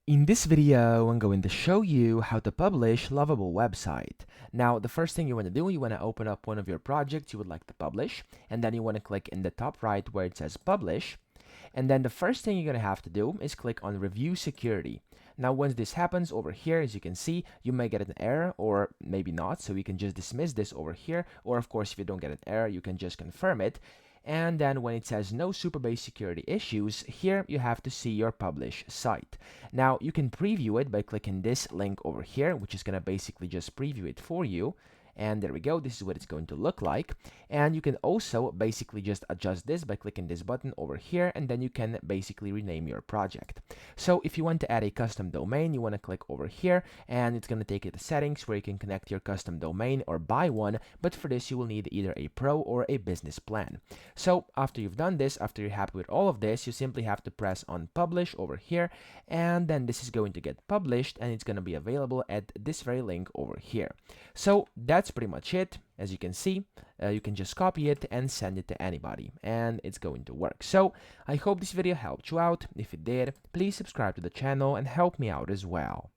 In this video, I'm going to show you how to publish Lovable website. Now, the first thing you want to do, you want to open up one of your projects you would like to publish, and then you want to click in the top right where it says publish. And then the first thing you're going to have to do is click on review security. Now, once this happens over here, as you can see, you may get an error or maybe not. So you can just dismiss this over here. Or of course, if you don't get an error, you can just confirm it. And then when it says no Superbase security issues, here you have to see your publish site. Now you can preview it by clicking this link over here, which is going to basically just preview it for you. And there we go, this is what it's going to look like. And you can also basically just adjust this by clicking this button over here, and then you can basically rename your project. So if you want to add a custom domain, you want to click over here, and it's going to take you to settings where you can connect your custom domain or buy one, but for this you will need either a pro or a business plan. So after you've done this, after you're happy with all of this, you simply have to press on publish over here, and then this is going to get published, and it's going to be available at this very link over here. So that's pretty much it. As you can see, you can just copy it and send it to anybody, and it's going to work. So I hope this video helped you out. If it did, please subscribe to the channel and help me out as well.